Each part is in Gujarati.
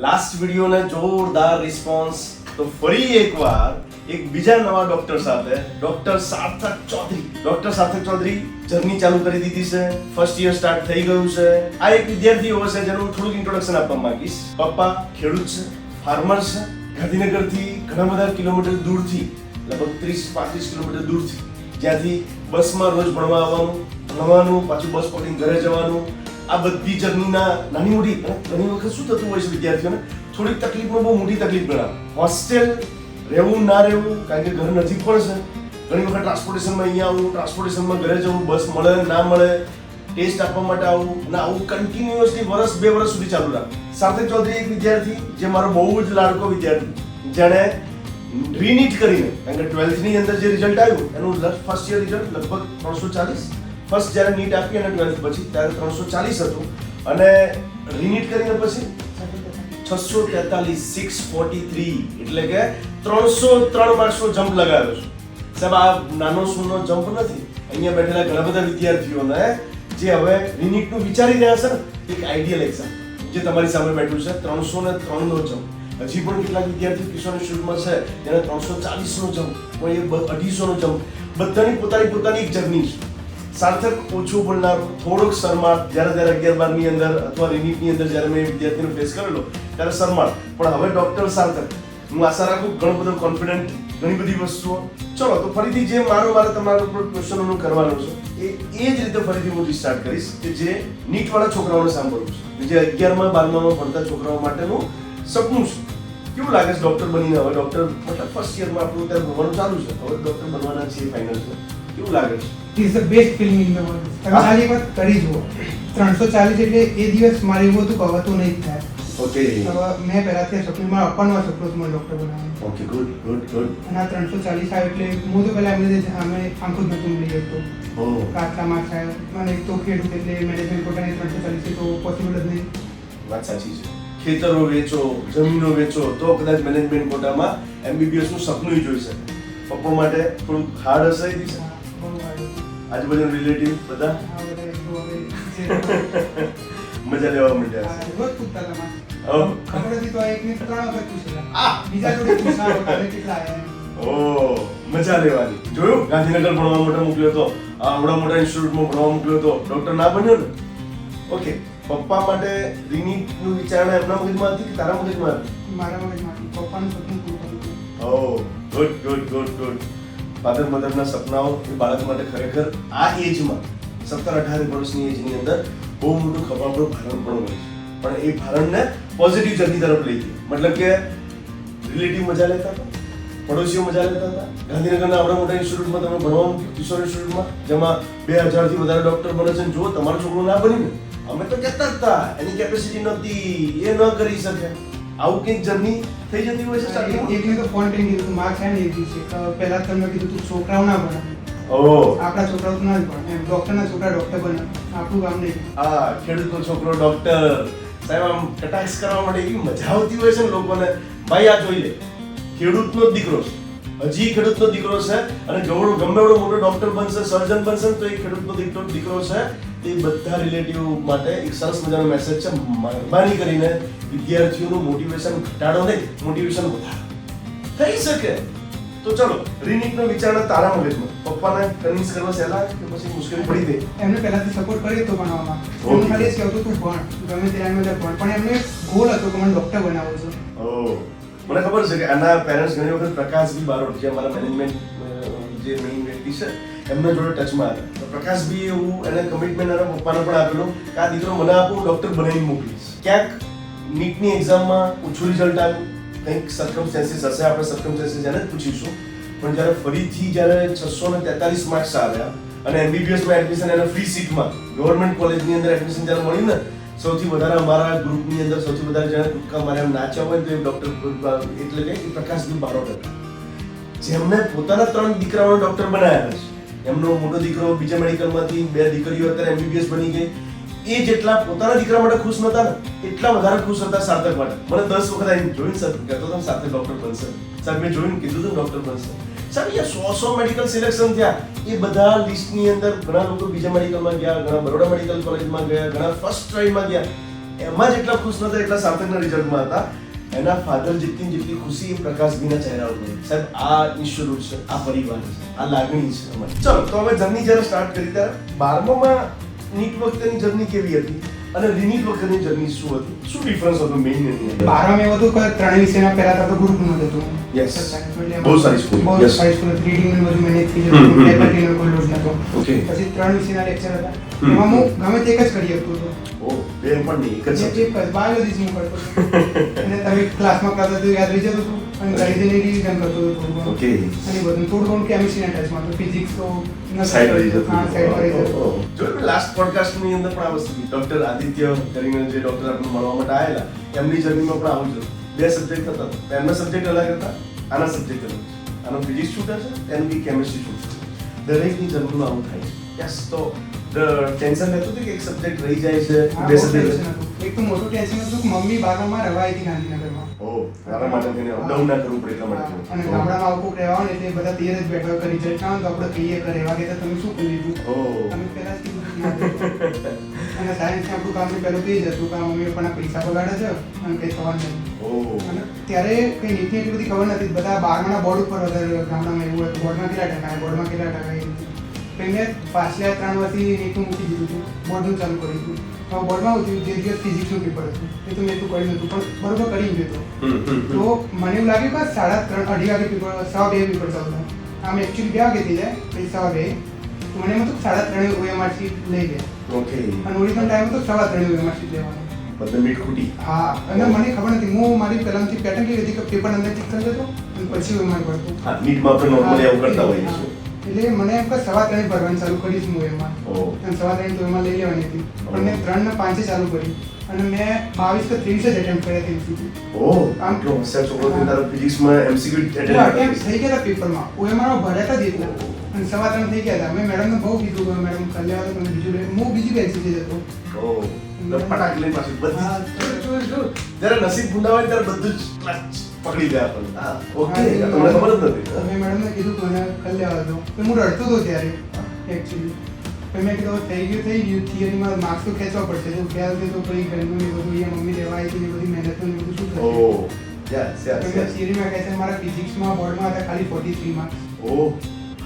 લાસ્ટ વિડિયોને જોરદાર રિસ્પોન્સ, તો ફરી એકવાર એક બીજા નવા ડોક્ટર સાથે, ડોક્ટર સાર્થક ચૌધરી. ડોક્ટર સાર્થક ચૌધરી જર્ની ચાલુ કરી દીધી છે, ફર્સ્ટ યર સ્ટાર્ટ થઈ ગયું છે. આ એક વિદ્યાર્થી એવો છે જેનું થોડુંક ઇન્ટ્રોડક્શન આપવા માંગીશ. પપ્પા ખેડૂત છે, ફાર્મર છે, ગાંધીનગરથી ઘણા બધા કિલોમીટર દૂરથી, લગભગ 30-35 કિલોમીટર દૂરથી, જ્યાંથી બસમાં રોજ ભણવા આવવાનું, પાછું બસ પકડીને ઘરે જવાનું. આ બધી જર્નીના નાની મોટી ઘણી વખત શું થતું હોય છે વિદ્યાર્થીઓને, થોડીક તકલીફમાં બહુ મોટી તકલીફ ગણાવે. હોસ્ટેલ રહેવું ના રહેવું, કારણ કે ઘર નજીક પણ છે. ઘણી વખત ટ્રાન્સપોર્ટેશનમાં અહીંયા આવું, ટ્રાન્સપોર્ટેશનમાં ઘરે જવું, બસ મળે ના મળે, ટેસ્ટ આપવા માટે આવું અને આવું કન્ટિન્યુઅસલી વર્ષ 2 વર્ષ સુધી ચાલુ રાખે. સાર્થક ચૌધરી એક વિદ્યાર્થી જે મારો બહુ જ લાડકો વિદ્યાર્થી, જેણે રીનીટ કરીને, કારણ કે 12th ની અંદર જે રિઝલ્ટ આવ્યું એનું ફર્સ્ટ યર રિઝલ્ટ લગભગ 340, ફર્સ્ટ જ્યારે નીટ આપી અને 12th પછી ત્યારે 340 હતું, અને રીનીટ કરીને પછી 643, 643, એટલે કે 303 માર્ક્સનો જમ્પ લગાવ્યો છે. સાહેબ આ નાનો સૂનો જમ્પ નથી. અહીંયા બેઠેલા ઘણા બધા વિદ્યાર્થીઓને જે હવે રીનીટનું વિચારી રહ્યા છે ને, એક આઈડિયલ એક્ઝામ જે તમારી સામે બેઠું છે, 303 નો જમ્પ. હજી પણ કેટલાક વિદ્યાર્થીઓ કિશોરની શૂટમાં છે જેને 340 નો જમ્પ, કોઈ 250 નો જમ્પ. બધાની પોતાની એક જર્ની છે. સાર્થક ઓછું બોલનારો, થોડોક શરમાળ, જ્યારે 11-12 ની અંદર અથવા રીનીટની અંદર જ્યારે મેં વિદ્યાર્થીનો ફેસ કરેલો ત્યારે શરમાળ, પણ હવે ડોક્ટર સાર્થક, હું આશા રાખું ઘણો બધો કોન્ફિડન્ટ, ઘણી બધી વસ્તુઓ. ચલો તો ફરીથી જે મારે તમારા ઉપર ક્વેશ્ચનોનું કરવાનું છે એ જ રીતે ફરીથી હું સ્ટાર્ટ કરીશ કે જે નીટવાળા છોકરાઓને સાંભળવું છે, જે 11માં 12માં ભણતા છોકરાઓ માટેનું સપનું છે. કેવું લાગે છે ડોક્ટર બનીને? હવે ડોક્ટર મતલબ ફર્સ્ટ યરમાં આપણું ત્યારે ભણવાનું ચાલુ છે, હવે ડોક્ટર બનવાના છે ફાઇનલ છે, કેવું લાગે છે? Is the best film in the world. તમે ખાલી એક વાત કરી જુઓ, 340 એટલે એ દિવસ મારે એવું હતું કે હવે તો નહીં થાય. ઓકે, હવે મેં પહેલાથી સપનું, મારા પપ્પાનો સપનું હતું મને ડૉક્ટર બનાવવાનું. Okay, good. અને આ 340 આવે એટલે હું તો પહેલા એમને અમે આંખું જ નહોતું મળી શકતો. આટલા માર્ક્સ આવ્યા, અને એક તો ખેડૂત એટલે મેનેજમેન્ટ કોટાની 340 તો પોસિબલ જ નહીં. વાત સાચી છે. ખેતરો વેચો, જમીનો વેચો તો કદાચ મેનેજમેન્ટ કોટામાં MBBS નું સપનું જોઈ શકે. પપ્પા માટે થોડું હાર્ડ હશે એ દિવસે? બહુ વાડું. આજુબાજુ રિલેટિવ બધા આ બધા મજા લેવા માંડ્યા છે. રોજ પૂછતા હતા મને. ઓહ. ખબર હતી તો આ એકને 3 વખત પૂછેલા. બીજા જોડે પૂછા વખત કેટલા આવ્યા. ઓહ, મજા લેવાની. જોયું, ગાંધીનગર ભણવા માટે મોકલ્યો તો, આવડા મોટા ઇન્સ્ટિટ્યૂટમાં ભણવા મોકલ્યો તો, ડોક્ટર ના બન્યો ને. ઓકે, પપ્પા માટે રીનીટનું વિચારણા એમના મગજમાં હતી કે તારા મગજમાં હતી? મારા મગજમાંથી પપ્પાનું સપનું પૂરું કર્યું. ઓહ, ગુડ. ફાધર મધરના સપનાઓ એ બાળક માટે ખરેખર આ એજમાં 17-18 વર્ષની એજની અંદર બહુ મોટું ખભાપણું ભારણ પણ હોય છે, પણ એ ભારણને પોઝિટિવ જર્ની તરફ લઈ ગયું. મતલબ કે રિલેટિવ મજા લેતા હતા, પડોશીઓ મજા લેતા હતા. ગાંધીનગરના આવડા મોટા ઇન્સ્ટિટ્યૂટમાં તમે ભણવા મૂક્યું, કિશોર ઇન્સ્ટિટ્યૂટમાં, જેમાં 2000 થી વધારે ડોક્ટર બને છે. જો તમારું છોકરું ના બન્યું ને, અમે તો કહેતા જ હતા એની કેપેસિટી નહોતી, એ ન કરી શકે. આવું કંઈક જર્ની થઈ જતી હોય છે સ્ટાર્ટિંગમાં. એકને તો ફોન કરીને કીધું માર્ક્સ છે ને એક દિવસે પહેલા તમે કીધું તું છોકરાઓ ના ભણે. ઓહ, આપણા છોકરાઓ તો ના જ ભણે એમ, ડોક્ટરના છોકરા ડોક્ટર બને, આપણું કામ નહીં. હા, ખેડૂતનો છોકરો ડોક્ટર. સાહેબ આમ કટાક્ષ કરવા માટે એવી મજા આવતી હોય છે ને લોકોને. ભાઈ આ જોઈ લે, ખેડૂતનો જ દીકરો છે, હજી ખેડૂતનો દીકરો છે, અને ગમે એવડો મોટો ડોક્ટર બનશે, સર્જન બનશે તો એ ખેડૂતનો દીકરો છે. એ બધા રિલેટિવ માટે એક સરસ મજાનો મેસેજ છે. મહેરબાની કરીને વિદ્યાર્થીઓનું મોટિવેશન ઘટાડો નહીં, મોટિવેશન વધારો. થઈ શકે તો ચલો, રીનીટનો વિચારણા તારા મગજમાં, પપ્પાને કન્વિન્સ કરવા સહેલા કે પછી મુશ્કેલી પડી ગઈ? એમને પહેલાથી સપોર્ટ કર્યો હતો ભણવામાં. હું ખાલી જ કહેતો તું ભણ, ગમે ત્યાં ભણ, પણ એમને ગોલ હતો કે મને ડોક્ટર બનાવવો છે. ઓહ, મને ખબર છે કે આના પેરેન્ટ્સ ઘણી વખત પ્રકાશભી બારોટ, જે અમારા મેનેજમેન્ટ જે મેઇન વ્યક્તિ છે એમના જોડે ટચમાં હતા. તો પ્રકાશભી એવું એને કમિટમેન્ટ એના પપ્પાને પણ આપેલું કે આ દીકરો મને આપો, હું ડોક્ટર બનાવીને મોકલીશ. ક્યાંક નીટની એક્ઝામમાં ઓછું રિઝલ્ટ આવ્યું, કંઈક સર્કમસ્ટેન્સીસ હશે, આપણે સર્કમસ્ટેન્સીસ એને જ પૂછીશું. પણ જ્યારે ફરીથી જ્યારે 643 માર્ક્સ આવ્યા અને MBBSમાં એડમિશન એને ફ્રી સીટમાં ગવર્મેન્ટ કોલેજની અંદર એડમિશન જ્યારે મળ્યું ને, સૌથી વધારે અમારા ગ્રુપની અંદર સૌથી વધારે જેને કૂદકા માર્યા નાચ્યા હોય તો એ ડોક્ટર એટલે કે પ્રકાશભી બારોટ હતા, જેમને પોતાના 3 દીકરાઓને ડોક્ટર બનાવ્યા છે. એમનો મોટો દીકરો બીજા મેડિકલમાંથી, 2 દીકરીઓ અત્યારે MBBS બની ગઈ. એ જેટલા પોતાના દીકરા માટે ખુશ નહોતા ને, એટલા વધારે ખુશ હતા સાર્થક માટે. મને 10 વખત આવીને જોઈને સર કહેતો હતો સાર્થક ડોક્ટર બનશે, સાહેબ મેં જોઈને કીધું હતું ડોક્ટર બનશે. સાહેબ અહીંયા 100 મેડિકલ સિલેક્શન થયા, એ બધા લિસ્ટની અંદર ઘણા લોકો બીજા મેડિકલમાં ગયા, ઘણા બરોડા મેડિકલ કોલેજમાં ગયા, ઘણા ફર્સ્ટ ટ્રાયમાં ગયા. એમાં જેટલા ખુશ નતા એટલા સાર્થકના રિઝલ્ટમાં હતા. એના ફાધર જેટલી ખુશી એ પ્રકાશભીના ચહેરા ઉપર. સાહેબ આ ઇન્સ્ટિટ્યૂટ છે, આ પરિવાર છે, આ લાગણી છે અમારી. ચલો તો હવે જર્ની જ્યારે સ્ટાર્ટ કરી ત્યારે 12માં નીટ વખતેની જર્ની કેવી હતી અને રીનીટ વખતની જર્ની શું હતી, શું ડિફરન્સ હતો મેઇન એની અંદર? 12માં એવું હતું કે ત્રણેય વિષયના પહેલા તો ગુરુકુળ હતું. Yes. બહુ સારી સ્કૂલ. બહુ Yes. સારી સ્કૂલ હતી. રીડિંગ ને બધું મેનેજ થઈ હમ, જતું. હમ, ફેકલ્ટીનો કોઈ લોડ નતો. Okay. પછી 3 વિષયના લેક્ચર હતા. હમ. એમાં હું ગમે તે એક જ કરી શકતો હતો. ઓ બે પણ નહીં, એક જ જે subject. એક જ બાયોલોજી હું કરતો હતો. અને તમે ક્લાસમાં કરતા તો યાદ રહી જતું હતું અને ઘરે જઈને રિવિઝન કરતો હતો થોડું ઘણું. Okay. અને બધું થોડું ઘણું કેમિસ્ટ્રીના ટચમાં તો ફિઝિક્સ તો સાઈડ રહી જતું. હા સાઈડ રહી જતું. જો લાસ્ટ પોડકાસ્ટ ની અંદર પણ આ વસ્તુ ડોક્ટર આદિત્ય કરીને જે ડોક્ટર આપણને મળવા માટે આવેલા એમની જર્નીમાં પણ આવું જ હતું. બે સબ્જેક્ટ હતા, એમના સબ્જેક્ટ અલગ હતા, આના સબ્જેક્ટ અલગ. આનો ફિઝિક્સ શૂટર છે, એનું બી કેમિસ્ટ્રી શૂટર છે. દરેકની જર્નીમાં આવું થાય છે. યસ, તો ટેન્શન રહેતું હતું કે એક સબ્જેક્ટ રહી જાય છે, હા, બે બહુ સબ્જેક્ટ. ટેન્શન હતું. એક તો મોટું ટેન્શન હતું કે મમ્મી 12માં રહેવા આવી હતી ગાંધીનગરમાં. ઓ તારા માટે થઈને અપડાઉન ના કરવું પડે એટલા માટે. અને ગામડામાં આવું કોક રહેવા હોય ને એટલે બધા તૈયાર જ બેઠા હોય કે રિઝલ્ટ ના આવે તો આપણે કહીએ કે રહેવા ગયા તમે શું કરી લીધું. ઓ અમે પહેલા જ કીધું કે ના રહેવું. અને સાયન્સમાં આપણું કામ પહેલું તે જ હતું કે આ મમ્મી પપ્પાના પૈસા બગાડે છે અને કંઈ થવાનું નહીં. ઓ અને ત્યારે કંઈ નીટની એટલી બધી ખબર નથી. બધા 12માના બોર્ડ ઉપર વધારે ગામડામાં એવું હતું. બોર્ડમાં કેટલા ટકા બોર્ડમાં કેટલા ટકા એ રીતે. પછી મેં પાછલા 3 વર્ષથી નીટનું મૂકી દીધું હતું, બોર્ડનું ચાલુ કર્યું હતું. હવે બોર્ડમાં હતું જે દિવસ ફિઝિક્સનું પેપર હતું એ તો મેં તો કર્યું નહોતું પણ બરોબર કરી ગયો હતો. તો મને એવું લાગ્યું કે 3:30 અઢી વાગે પેપર 2:30 પેપર ચાલુ થાય. આમ એકચ્યુઅલી 2 વાગે થઈ જાય પછી 2:30. તો મને એમ હતું 3:30 OMR શીટ લઈ ગયા. ઓકે. અને ઓરિજિનલ ટાઈમ હતો 3:30 OMR શીટ લેવાનો. બધે મીટ ખૂટી. હા, અને મને ખબર નથી. હું મારી પહેલાંથી પેટર્ન કેવી હતી કે પેપર અંદર ટીક કરી દેતો અને પછી OMR ભરતો. હા, નીટમાં આપણે નોર્મલી આવું કરતા હોઈએ હા. છીએ. એટલે મને એમ કે 3:30 ભરવાનું ચાલુ કરીશ હું એમાં. ઓ અને 3:30 તો એમાં લઈ લેવાની હતી. પણ મેં 3 ને 5 ચાલુ કરી અને મેં 22 કે 23 જ એટેમ્પ્ટ કર્યા ત્યાં સુધી. ઓ આટલો હોશિયાર છોકરો છે, તારો ફિઝિક્સમાં MCQ એટલે attempt થઈ ગયા હતા પેપરમાં. OMR ભર્યા હતા જ એટલા. અને 3:15 થઈ ગયા હતા. મેં મેડમને બહુ કીધું કે મેડમ કાલે લેવા તો તમે બીજું લે. હું બીજી બેન્ચ જતો હતો. ઓ ફટાક લઈને પાછું બધી હા, જો જ્યારે નસીબ ભૂંડા હોય ત્યારે બધું જ ક્લાસ પકડી જાય આપણને. હા ઓકે, હા, તમને ખબર જ નથી. મેં મેડમને કીધું કે મને કાલે લેવા દો. તો હું રડતો હતો ત્યારે એકચ્યુઅલી. પછી મેં કીધું થઈ ગયું થિયરીમાં માર્ક્સ તો ખેંચવા પડશે. જો ખ્યાલ છે તો પછી ઘરનું ને બધું એ મમ્મી લેવા આવી હતી ને બધી મહેનત ને બધું શું ઓ થશે. યસ યસ મેં થિયરીમાં કહે છે મારા ફિઝિક્સમાં બોર્ડમાં હતા ખાલી 43 માર્ક્સ. ઓ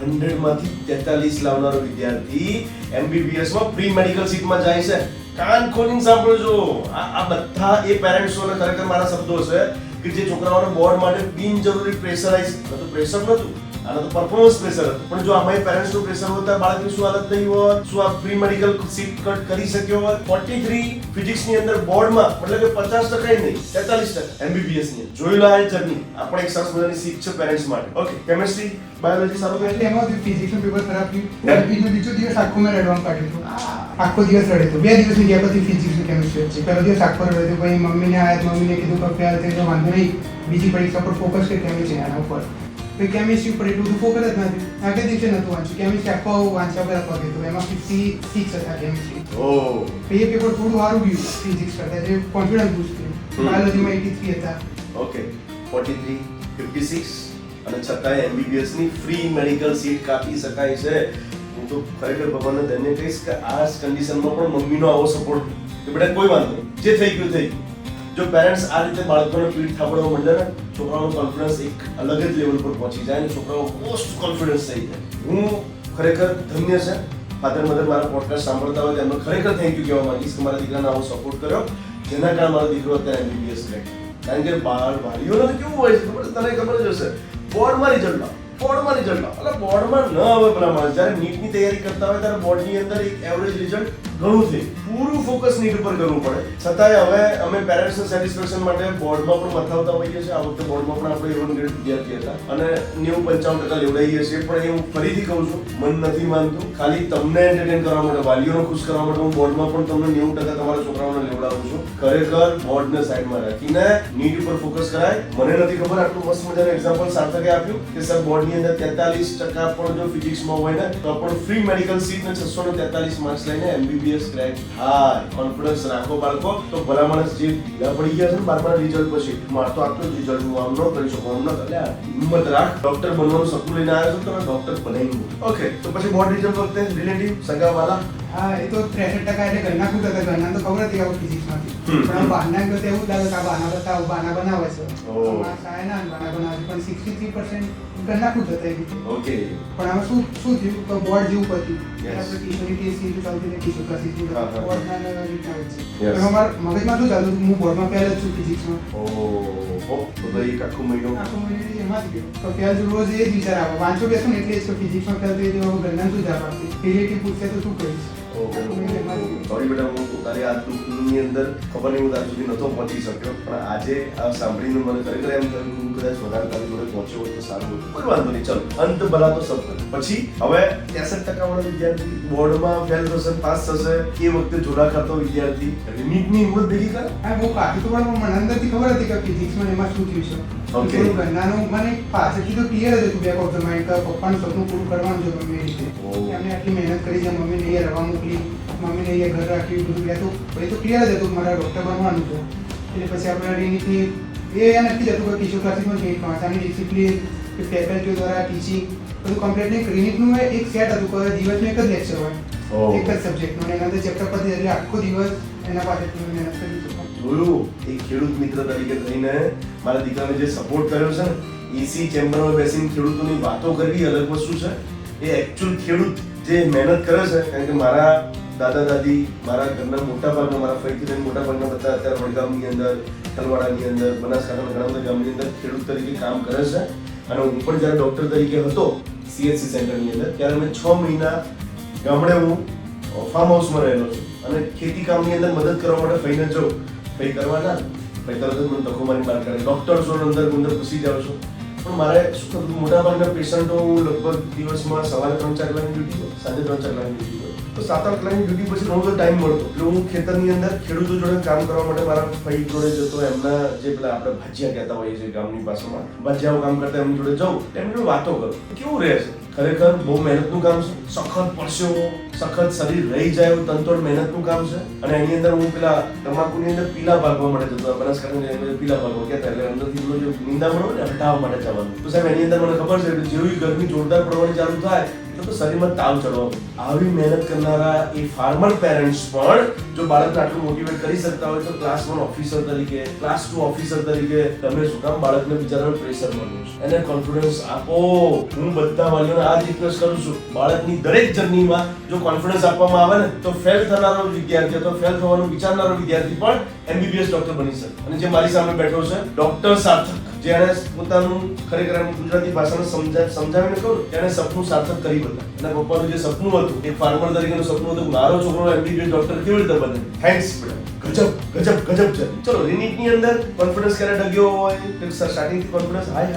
100 માંથી 43 લાવનારો વિદ્યાર્થી MBBS માં પ્રી મેડિકલ સીટમાં જાય છે. કાન ખોલીને સાંભળજો. આ બધા એ પેરેન્ટ્સોને ખરેખર મારા શબ્દો છે કે જે છોકરાઓને બોર્ડ માટે બિનજરૂરી પ્રેશરાઇઝ નતું. પ્રેશર નતું, આના તો પરફોર્મન્સ પ્રેશર હતું. પણ જો આમાં પેરેન્ટ્સનું પ્રેશર હોતા બાળકની શું હાલત થઈ હોત, શું આ પ્રી મેડિકલ સીટ કટ કરી શક્યો હોત. 43 ફિઝિક્સની અંદર બોર્ડમાં મતલબ કે 50% નહીં 43% MBBS ની જોઈ લો આ જર્ની. આપણે એક સરસ મજાની શીખ છે પેરેન્ટ્સ માટે. ઓકે, કેમિસ્ટ્રી બાયોલોજી સારું એટલે ગયું. એમાં ફિઝિક્સનું પેપર ખરાબ Yeah. થયું. બીજો દિવસ આખો મેં રડવાનું કાઢ્યું હતું. આખો દિવસ રડ્યો હતો. 2 દિવસની ગયા પછી ફિઝિક્સનું કેમિસ્ટ્રી હતી. પહેલો દિવસ આખો રડ્યો હતો. પછી મમ્મીને આયા મમ્મીને કીધું કે ફેલ થઈ તો વાંધો નહીં, બીજી પરીક્ષા પર ફોકસ કર કેમિસ્ટ્રી આના ઉપર. પછી કેમિસ્ટ્રી ઉપર એટલું બધું ફોકસ જ નથી. આગળ દિવસે નહોતું વાંચ્યું. કેમિસ્ટ્રી આખો વાંચ્યા પર આપવા કીધું. એમાં 56 હતા કેમિસ્ટ્રી. ઓ પછી એ પેપર થોડું સારું ગયું ફિઝિક્સ કરતાં, જે કોન્ફિડન્સ બૂસ્ટ થયું. બાયોલોજીમાં 83 હતા. ઓકે 43 56 અને છતાંય MBBS ની ફ્રી મેડિકલ સીટ કાપી શકાય છે. હું તો ખરેખર ભગવાનને ધન્ય કહીશ કે આ કન્ડિશનમાં પણ મમ્મીનો આવો સપોર્ટ કે બેટા કોઈ વાંધો નહીં, જે થઈ ગયું થઈ ગયું. જો પેરેન્ટ્સ આ રીતે બાળકોને પીઠ થાપડવા માંડે ને, છોકરાઓનો કોન્ફિડન્સ એક અલગ જ લેવલ પર પહોંચી જાય અને છોકરાઓ મોસ્ટ કોન્ફિડન્સ થઈ જાય. હું ખરેખર ધન્ય છે. ફાધર મધર મારા પોડકાસ્ટ સાંભળતા હોય તો એમને ખરેખર થેન્ક યુ કહેવા માંગીશ કે મારા દીકરાને આવો સપોર્ટ કર્યો, જેના કારણે મારો દીકરો અત્યારે MBBS કરે. કારણ કે વાલીઓને તો કેવું હોય છે ખબર, તને ખબર જ હશે, બોર્ડમાં રિઝલ્ટ લાવો, બોર્ડમાં રિઝલ્ટ લાવો. એટલે બોર્ડમાં ન આવે પેલા માણસ જ્યારે નીટની તૈયારી કરતા હોય ત્યારે બોર્ડની અંદર એક એવરેજ રિઝલ્ટ ઘણું થઈ, પૂરું ફોકસ નીટ ઉપર કરવું પડે. છતાંય હવે અમે પેરેન્ટ્સના સેટિસ્ફેક્શન માટે બોર્ડમાં પણ મથાવતા હોઈએ છીએ. આ વખતે બોર્ડમાં પણ આપણે A1 ગ્રેડ વિદ્યાર્થી હતા અને 90-95% લેવડાવીએ છીએ. પણ એ હું ફરીથી કહું છું, મન નથી માનતું. ખાલી તમને એન્ટરટેન કરવા માટે, વાલીઓને ખુશ કરવા માટે હું બોર્ડમાં પણ તમને 90% તમારા છોકરાઓને લેવડાવું છું. ખરેખર બોર્ડને સાઈડમાં રાખીને નીટ ઉપર ફોકસ કરાય. મને નથી ખબર, આટલું મસ્ત મજાનું એક્ઝામ્પલ સાર્થકે આપ્યું કે સર બોર્ડની અંદર 43% પણ જો ફિઝિક્સમાં હોય ને તો પણ ફ્રી મેડિકલ સીટ ને 643 માર્ક્સ લઈને MBBS ક્રેક થાય. કોન્ફિડન્સ રાખો બાળકો. તો ભલા માણસ જે ઢીલા પડી ગયા છે ને 12મા રિઝલ્ટ પછી, માર તો આટલું રિઝલ્ટ હું આમ ન કરી શકું, આમ ન કરે, હિંમત રાખ. ડોક્ટર બનવાનું સપનું લઈને આવ્યો છો, તમે ડોક્ટર બનાવી. ઓકે, તો પછી બોર્ડ રિઝલ્ટ વખતે રિલેટિવ સગાવાલા હા, એ તો 63% એટલે ઘરના ખુદ હતા. ઘરના તો ખબર હતી આવું ફિઝિક્સમાંથી. પણ આમ બહારના કરતા એવું લાગે કે આ બાના બતાવો, બાના બનાવે છે. ઓહ. અમારા સાહેબ ના બાના બનાવે છે. પણ 63% ઘરના ખુદ હતા એ રીતે. ઓકે. પણ આમાં શું થયું કે બોર્ડ જેવું પત્યું. Yes. આપણે કિશોરી ટેસ્ટ સીધું ચાલતી હતી, કિશોર ક્લાસીસ હા, હા. બોર્ડના રીતના હોય છે. Yes. પણ અમારા મગજમાં શું ચાલતું હતું, હું બોર્ડમાં પહેલ જ છું ફિઝિક્સમાં. ઓહો, તો એક આખો મહિનો. આખો મહિનો એમાં જ ગયો. તો પહેલ રોજ એ જ વિચાર આવે. વાંચો બેસો ને એટલે જ તો ફિઝિક્સમાં પહેલ થઈ ગયો. ઘરના શું જવાબ આપતી? રિલેટિવ પૂછશે તો શું કહીશ? આખો મહિનો એમાં જ ગયો. સોરી બેટા, હું તારી આ દુઃખની અંદર ખબર નહીં હું તાર સુધી નહોતો પહોંચી શક્યો, પણ આજે આ સાંભળીને મને ખરેખર એમ થયું કે હું કદાચ વધારે તારી જોડે પહોંચ્યો હોત તો સારું હતું. કોઈ વાંધો નહીં, ચલો, અંત ભલા તો સબ ભલા. પછી હવે 63% વાળો વિદ્યાર્થી બોર્ડમાં ફેલ થશે, પાસ થશે, એ વખતે જોડા ખાતો વિદ્યાર્થી રિમીટની હિંમત ભેગી કરે. હા, બહુ કાઢી તો પણ મને અંદરથી ખબર હતી કે ફિઝિક્સમાં એમાં શું થયું છે. Okay. થોડું ઘરનાનું મને પાછળથી તો ક્લિયર જ હતું બેક ઓફ ધ માઇન્ડ કે પપ્પાનું સપનું પૂરું કરવાનું છે ગમે એ રીતે. Oh. એમને આટલી મહેનત કરી છે, મમ્મીને અહીંયા રહેવા મોકલી, મમ્મીને અહીંયા ઘર રાખ્યું, બધું એ તો ક્લિયર જ હતું કે મારે ડૉક્ટર બનવાનું છે. એટલે પછી આપણે રીનિટની એ નક્કી જ હતું કે કિશોર ક્લાસીસમાં જઈ ભાષાની ડિસિપ્લિન, ફેકલ્ટીઓ દ્વારા ટીચિંગ બધું કમ્પ્લીટ નહીં. રીનિટનું એક સેટ હતું કે દિવસનું એક જ લેક્ચર હોય, Oh. એક જ સબ્જેક્ટનું, અને એના અંદર ચેપ્ટર પતી એટલે આખો દિવસ એના પાછળ મહેનત કરી છું. જોયું, એક ખેડૂત મિત્ર તરીકે થઈને મારા દીકરાને જે સપોર્ટ કર્યો છે ને, એસી ચેમ્બરમાં બેસીને ખેડૂતોની વાતો કરવી અલગ વસ્તુ છે. એ એકચ્યુઅલ ખેડૂત જે મહેનત કરે છે, કારણ કે મારા દાદા દાદી, મારા ઘરના મોટા ભાગના, મારા ફઈથી લઈને મોટા ભાગના બધા અત્યારે વડગામની અંદર, તલવાડાની અંદર, બનાસકાંઠાના ઘણા બધા ગામની અંદર ખેડૂત તરીકે કામ કરે છે. અને હું પણ જ્યારે ડૉક્ટર તરીકે હતો CHC સેન્ટરની અંદર, ત્યારે મેં 6 મહિના ગામડે હું ફાર્મ હાઉસમાં રહેલો છું અને ખેતી કામની અંદર મદદ કરવા માટે ફઈને જાઉં. કંઈ કરવા ના, ભાઈ તરત જ મને ધક્કો મારી બહાર કાઢે. ડૉક્ટર છો અંદર ઘૂસી જાવ છો. પણ મારે શું થતું, મોટાભાગના પેશન્ટો હું લગભગ દિવસમાં સવારે 3-4 કલાકની ડ્યુટી હોય, સાંજે 3-4 કલાકની ડ્યુટી હોય, તો 7-8 કલાકની ડ્યુટી પછી ઘણો બધો ટાઈમ મળતો. એટલે હું ખેતરની અંદર ખેડૂતો જોડે કામ કરવા માટે મારા ભાઈ જોડે જતો. એમના જે પેલા આપણે ભાજિયા કહેતા હોઈએ છીએ ગામની પાસેમાં, ભાજિયાઓ કામ કરતા એમની જોડે જાઉં, એમની જોડે વાતો કરું. કેવું રહે છે? ખરેખર બહુ મહેનતનું કામ છે. સખત પરસેવો, સખત શરીર રહી જાય એવું તનતોડ મહેનતનું કામ છે. અને એની અંદર હું પેલા તમાકુની અંદર પીલા ભાગવા માટે જતો. બનાસકાંઠાની અંદર પીલા ભાગવા કહેતા, એટલે અંદરથી પેલો જે નિંદામણ હોય ને હટાવવા માટે જવાનું. તો સાહેબ એની અંદર મને ખબર છે કે જેવી ગરમી જોરદાર પડવાની ચાલુ થાય એટલે તો શરીરમાં તાવ ચડવા. આવી મહેનત કરનારા એ ફાર્મર પેરેન્ટ્સ પણ જો બાળકને આટલું મોટિવેટ કરી શકતા હોય તો ક્લાસ 1 ઓફિસર તરીકે, ક્લાસ 2 ઓફિસર તરીકે તમે શું કામ બાળકને બિચારાને પ્રેશર મળો છો? એને કોન્ફિડન્સ આપો. હું બધા વાલીઓને આ જ રિક્વેસ્ટ કરું છું, બાળકની દરેક જર્નીમાં જો કોન્ફિડન્સ આપવામાં આવે ને તો ફેલ થનારો વિદ્યાર્થી અથવા ફેલ થવાનું વિચારનારો વિદ્યાર્થી પણ MBBS ડોક્ટર બની શકે. અને જે મારી સામે બેઠો છે ડોક્ટર સાર્થક, જેણે પોતાનું ખરેખર એમ ગુજરાતી ભાષામાં સમજાવીને કહું, તેણે સપનું સાર્થક કરી બતાવ્યું. એના પપ્પાનું જે સપનું હતું, એક ફાર્મર તરીકેનું સપનું હતું, મારો છોકરો MBBS ડોક્ટર કેવી રીતે બને. થેન્ક્સ બેટા, ગજબ છે. ચલો, રીનિટની અંદર કોન્ફિડન્સ ક્યારે ડગ્યો હોય? સ્ટાર્ટિંગથી કોન્ફિડન્સ હાઈ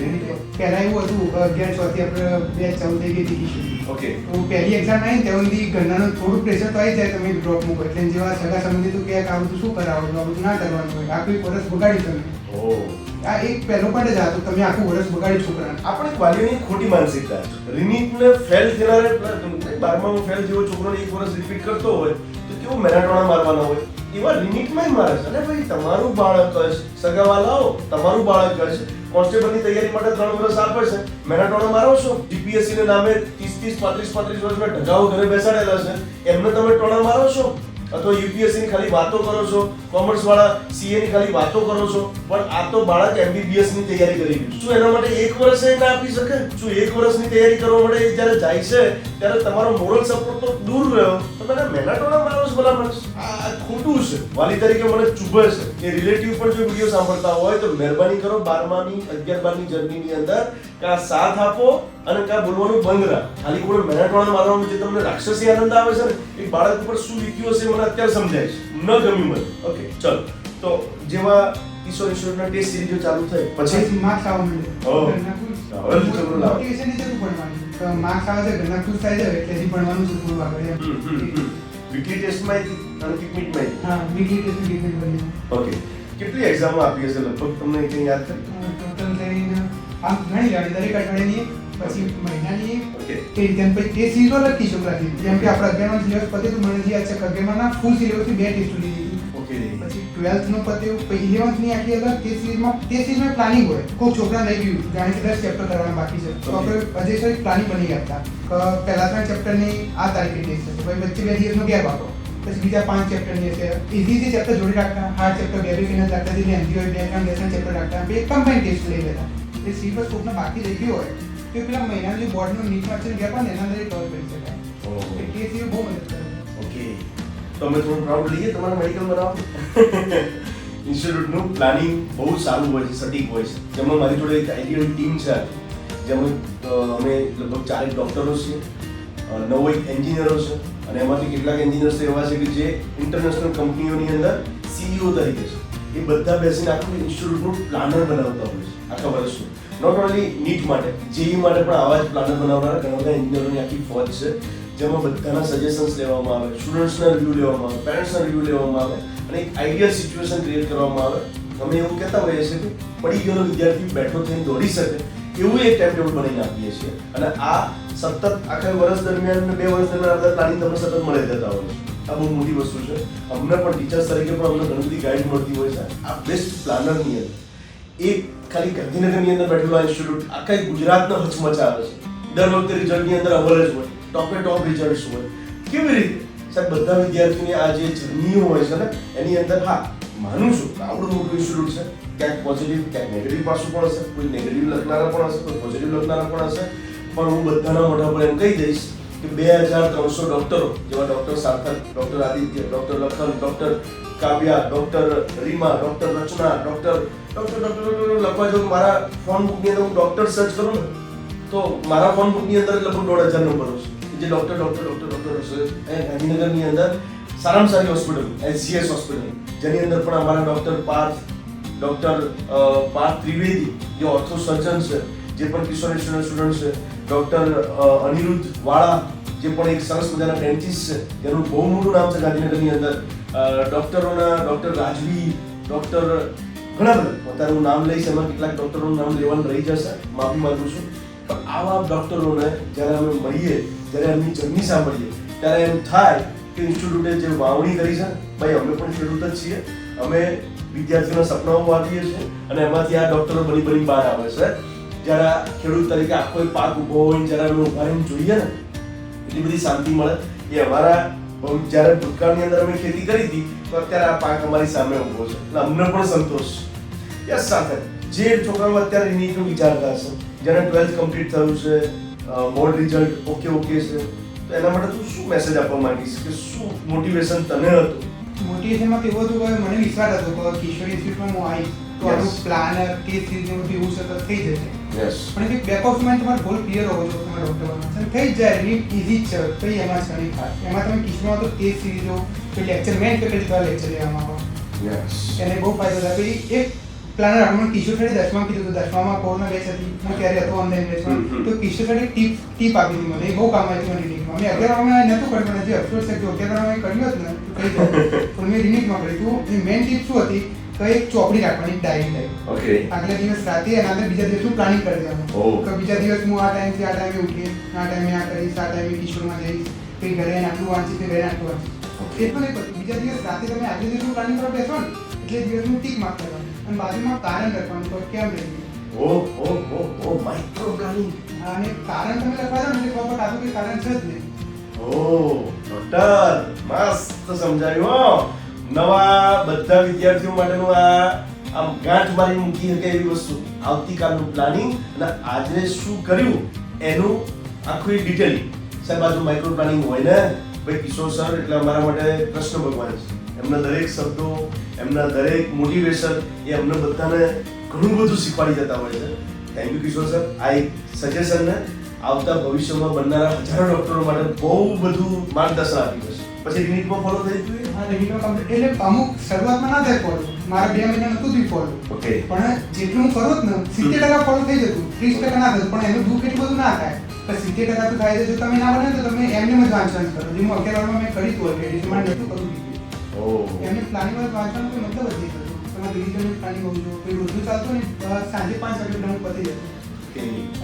રીનિટમાં. પહેલા એવું હતું 11 થી આપણે બેચ ચાલુ થઈ ગઈ હતી. ઓકે. તો પહેલી એક્ઝામ આવી ત્યાં સુધી ઘરનાનું થોડું પ્રેશર તો આવી જાય, તમે ડ્રોપ મૂકો એટલે જેવા સગા સંબંધી તો કે આ બધું શું કરાવો છો, આ બધું ના કરવાનું હોય, આખું વર્ષ બગાડી તમે. આ એક પહેલો પણ જ હતો, તમે આખું વર્ષ બગાડી છોકરાને. આપણે વાલીઓની ખોટી માનસિકતા છે. રીનિટને ફેલ થનારે 12માં ફેલ જેવો છોકરોને એક વર્ષ રિપીટ કરતો હોય તો કેવું મેરાટોણા મારવાના હોય, એવા રિનિટમાં મારે છે. અરે ભાઈ, તમારું બાળક જ સગાવાલાઓ, તમારું બાળક જ કોન્સ્ટેબલની તૈયારી માટે 3 વર્ષ આપે છે, મેરાટોણા મારો છો. GPSC ને નામે 30-35 વર્ષના ઢગાઓ ઘરે બેસાડેલા છે, એમને તમે ટોણા મારો છો. અથવા UPSC ની ખાલી વાતો કરો છો, કોમર્સ વાળા CA ની ખાલી વાતો કરો છો, પણ આ તો બાળક MBBS ની તૈયારી કરી રહ્યું છે. શું એના માટે 1 વર્ષ ના આપી શકે? શું 1 વર્ષની તૈયારી કરવા માટે જ્યારે જાય છે ત્યારે તમારો મોરલ સપોર્ટ તો દૂર રહ્યો, તમે મેનાટોના મારો છો ભલામણ. આ ખોટું છે. વાલી તરીકે મને ચૂભે છે કે રિલેટિવ પણ જો વિડીયો સાંભળતા હોય તો મહેરબાની કરો 12માની 11-12ની જર્નીની અંદર કા સાથ આપો અને કા બોલવાનું બંધ રાખ. ખાલી કોઈ મેનાટોના મારવાનું જે તમને રાક્ષસી આનંદ આવે છે ને, એ બાળક ઉપર શું વીત્યું હશે મને અત્યારે સમજાય છે. ન ગમ્યું મને. ઓકે, ચલો. તો જેવા કિશોરના ટેસ્ટ સિરીઝો ચાલુ થઈ પછી માર્ક્સ આવવા માંડે. મોટિવેશન ની જરૂર પડવાની. તો માર્ક્સ આવે છે, ઘરના ખુશ થાય છે એટલે ભણવાનું છે થોડું આગળ એમ. વીકલી ટેસ્ટમાં અને પિકનિકમાં. હા, વીકલી ટેસ્ટ પિકનિક બની. ઓકે. કેટલી એક્ઝામો આપી હશે લગભગ, તમને કંઈ યાદ છે? ટોટલ થઈને આમ ઘણી લાવી, દરેક અઠવાડિયાની પછી મહિનાની ઓકે. એ રીતે પછી ટેસ્ટ સિરીઝો લખી છોકરાથી. જેમ કે આપણે 11માં સિલેબસ પતે તો મને યાદ છે કે 11માં ફૂલ સિલેબસથી 2 ટેસ્ટ લીધી. ઓકે. પછી 12th નું પત્યું પછી 11th ની આખી અલગ તે સિરીઝમાં પ્લાનિંગ હોય. કોઈ છોકરા લઈ ગયું જાણે કે 10 ચેપ્ટર કરવાના બાકી છે તો આપણે અજય સર પ્લાનિંગ બની ગયા હતા કે પહેલા 3 ચેપ્ટરની આ તારીખે ટેસ્ટ છે પછી વચ્ચે 2 દિવસનો ગેપ આપો પછી બીજા 5 ચેપ્ટરની છે ઇઝી ચેપ્ટર જોડી રાખતા હાર્ડ ચેપ્ટર બે ફિનલ રાખતા જે એમજી હોય 2-3 ચેપ્ટર રાખતા પછી એક કમ્બાઈન ટેસ્ટ લઈ લેતા એ સિલેબસ કોકના બાકી રહી ગયો હોય તો પેલા મહિનાનું જે બોર્ડનું નીટ માર્ક્સનું ગેપ હોય ને એના અંદર કવર કરી શકાય. એટલે એ બહુ મદદ કરે. ઓકે, તો અમે થોડું પ્રાઉડ લઈએ તમારા મેડિકલ બનાવો. ઇન્સ્ટિટ્યૂટનું પ્લાનિંગ બહુ સારું હોય છે, સટીક હોય છે. જેમાં મારી જોડે એક આઈડિયલ ટીમ છે, જેમાં અમે લગભગ 4 ડૉક્ટરો છીએ, 9 એન્જિનિયરો છે, અને એમાંથી કેટલાક એન્જિનિયર્સ એવા છે કે જે ઇન્ટરનેશનલ કંપનીઓની અંદર CEO તરીકે છે. એ બધા બેસીને આખું ઇન્સ્ટિટ્યૂટનું પ્લાનર બનાવતા હોય છે આખા વર્ષનું. નોટ ઓનલી નીટ માટે, જેઈ માટે પણ આવા જ પ્લાનર બનાવનારા ઘણા બધા એન્જિનિયરોની આખી ફોજ છે, જેમાં બધાના સજેશન્સ લેવામાં આવે, સ્ટુડન્ટ્સના રિવ્યૂ લેવામાં આવે, પેરેન્ટ્સના રિવ્યૂ લેવામાં આવે અને એક આઈડિયલ સિચ્યુએશન ક્રિએટ કરવામાં આવે. અમે એવું કહેતા હોઈએ છીએ કે પડી ગયેલો વિદ્યાર્થી બેઠો થઈને દોડી શકે એવું એક ટાઈમ ટેબલ બનાવીને આપીએ છીએ. અને આ સતત આખા વર્ષ દરમિયાન 2 વર્ષ દરમિયાન આપણે પ્લાનિંગ તમને સતત મળી જતા હોય છે. આ બહુ મોટી વસ્તુ છે. અમને પણ ટીચર્સ તરીકે પણ અમને ઘણી બધી ગાઈડ મળતી હોય છે. આ બેસ્ટ પ્લાનરની અંદર એક ખાલી ગાંધીનગરની અંદર બેઠેલો ઇન્સ્ટિટ્યૂટ આખા ગુજરાતના હચમચાવે છે. દર વખતે રિઝલ્ટની અંદર અવર જ હોય, ટોપે ટોપ રિઝલ્ટ્સ હોય. કેવી રીતે સાહેબ? બધા વિદ્યાર્થીઓની આ જે જર્નીઓ હોય છે ને એની અંદર હા માનું છું કે આવડું મોટું ઇન્સ્ટિટ્યૂટ છે, ક્યાંક પોઝિટિવ ક્યાંક નેગેટિવ પાસું પણ હશે, કોઈ નેગેટિવ લખનારા પણ હશે, કોઈ પોઝિટિવ લખનારા પણ હશે, પણ હું બધાના મોઢા પર એમ કહી દઈશ કે 2300 ડૉક્ટરો જેવા doctor Sarthak, doctor Aditya, doctor Lakhan, doctor Kavya, doctor Reema, doctor Rachana, doctor લખવા જો મારા ફોન બુકની અંદર હું ડૉક્ટર સર્ચ કરું ને તો મારા ફોન બુકની અંદર લગભગ 1500 નંબરો છે જે ડૉક્ટર હશે. ગાંધીનગરની અંદર સારામાં સારી હોસ્પિટલ SGS હોસ્પિટલ, જેની અંદર પણ અમારા ડૉક્ટર પાર્થ ત્રિવેદી જે ઓર્થો સર્જન છે, જે પણ કિશોર સ્ટુડન્ટ છે, ડૉક્ટર અનિરુદ્ધ વાળા જે પણ એક સરસ મજાના ડેન્ટિસ્ટ છે, જેનું બહુ મોટું નામ છે ગાંધીનગરની અંદર, ડૉક્ટર રાજવી, ડૉક્ટર ઘણા બધા અત્યારે હું નામ લઈશ, એમાં કેટલાક ડૉક્ટરોનું નામ લેવાનું રહી જશે, માફી માંગુ છું. પણ આવા ડૉક્ટરોને જ્યારે અમે મળીએ, જ્યારે એમની જર્ની સાંભળીએ ત્યારે એમ થાય કે ઇન્સ્ટિટ્યૂટે જે વાવણી કરી છે, ભાઈ અમે પણ ખેડૂત જ છીએ, અમે વિદ્યાર્થીઓના સપનાઓ વાવીએ છીએ અને એમાંથી આ ડૉક્ટરો બની બહાર આવે છે. જ્યારે ખેડૂત તરીકે આખો એક પાક ઊભો હોય જ્યારે અમે ઉભા રહીને જોઈએ ને એટલી બધી શાંતિ મળે. એ અમારા જ્યારે ભૂતકાળની અંદર અમે ખેતી કરી હતી તો અત્યારે આ પાક અમારી સામે ઊભો છે એટલે અમને પણ સંતોષ છે. યસ, સાથે જે છોકરાઓ અત્યારે નીટનું વિચારતા હશે, જેને 12th કમ્પ્લીટ થયું છે, બોર્ડ રિઝલ્ટ ઓકે છે, તો એના માટે તું શું મેસેજ આપવા માંગીશ કે શું મોટિવેશન તને હતું? મોટિવેશનમાં તો એવું હતું કે મને વિશ્વાસ હતો કે કિશોર ઇન્સ્ટિટ્યૂટમાં હું આવીશ તો આનું પ્લાનર કેસ સિરીઝ બધું એવું સતત થઈ જશે. પણ એક બેક ઓફ માઇન્ડ તમારો ગોલ ક્લિયર હોવો જોઈએ તમારા ડૉક્ટર બનવાનો થઈ જ જાય. એની ઇઝી જ છે, કંઈ એમાં છે નહીં ખાસ. એમાં તમે કિશોરમાં તો કેસ સિરીઝો કોઈ લેક્ચર મેન ફેકલ્ટી દ્વારા લેક્ચર લેવામાં આવે એને બહુ ફાયદો થાય. પછી એક પ્લાનર આપણને કિશોર સાહેબે 10માં કીધું હતું, 10માં કોરોના બેચ હતી, હું ત્યારે હતો ઓનલાઈન બેચમાં, તો કિશોર સાહેબે ટીપ આપી હતી મને, એ બહુ કામ આવી હતી મને રિનિટમાં. મેં 11માં નહોતું કર્યું, પણ હજી અફસોસ છે કે 11માં કર્યું હતું ને તો કહી દઉં, પણ મેં રિનિટમાં કર્યું હતું. મેઇન ટીપ શું હતી કે એક ચોપડી રાખવાની, ડાયરી ટાઈપ. આગલા દિવસ રાતે અને આગળ બીજા દિવસનું પ્લાનિંગ કરી દેવાનું કે બીજા દિવસ હું આ ટાઈમથી આ ટાઈમે ઉઠીશ, આ ટાઈમે આ કરીશ, આ ટાઈમે કિશોરમાં જઈશ, કંઈ ઘરે આટલું વાંચીશ, ઘરે આટલું વાંચીશ. એટલું નહીં પડતું, બીજા દિવસ રાતે તમે આગલા દિવસનું પ્લાનિંગ કરવા બેસો ને એટલે દિવસનું ટીક માર્ક કરવાનું અને બાજુમાં કારણ લખવાનું તો કેમ રહી માઇક્રો પ્લાનિંગ. અને કારણ તમે લખવા દો ને એટલે ખબર આવું કે કારણ છે જ નહીં. ડોક્ટર મસ્ત સમજાવ્યું. નવા બધા વિદ્યાર્થીઓ માટેનું આમ ગાંઠ મારી મૂકી શકે એવી વસ્તુ, આવતીકાલનું પ્લાનિંગ અને આજે શું કર્યું એનું આખું ડિટેલિંગ. સાહેબ આજુ માઇક્રો પ્લાનિંગ હોય ને ભાઈ, કિશોર સર એટલે અમારા માટે કૃષ્ણ ભગવાન છે. એમના દરેક શબ્દો, એમના દરેક મોટિવેશન એ અમને બધાને ઘણું બધું શીખવાડી જતા હોય છે. Thank you Kishore sir. આ એક સજેશનને આવતા ભવિષ્યમાં બનનારા હજારો ડૉક્ટરો માટે બહુ બધું માર્ગદર્શન આપ્યું હશે. પછી રિનિટમાં ફોલો થઈ ગયું? હા, રિનિટમાં કમ્પ્લીટ. એટલે અમુક શરૂઆતમાં ના થાય ફોલો, મારા 2 મહિના નહોતું થયું ફોલો. ઓકે. પણ જેટલું હું કરું જ ને 70% ફોલો થઈ જતું, 30% ના થતું, પણ એનું દુઃખ એટલું બધું ના થાય. પણ 70% તો થાય છે. જો તમે ના બને તો તમે એમને જ વાંચવાનું કરો. જે હું 11 વારમાં મેં કરી હતું ઓલરેડી, મારે નહોતું કરવું. એમને પ્લાનિંગ વાંચવાનું કોઈ મતલબ જ નહીં થતો. તમારે ડિવિઝનનું પ્લાનિંગ હોવું જોઈએ. કોઈ રોજનું ચાલતું ને સાંજે 5 વાગે હું પતી જતું.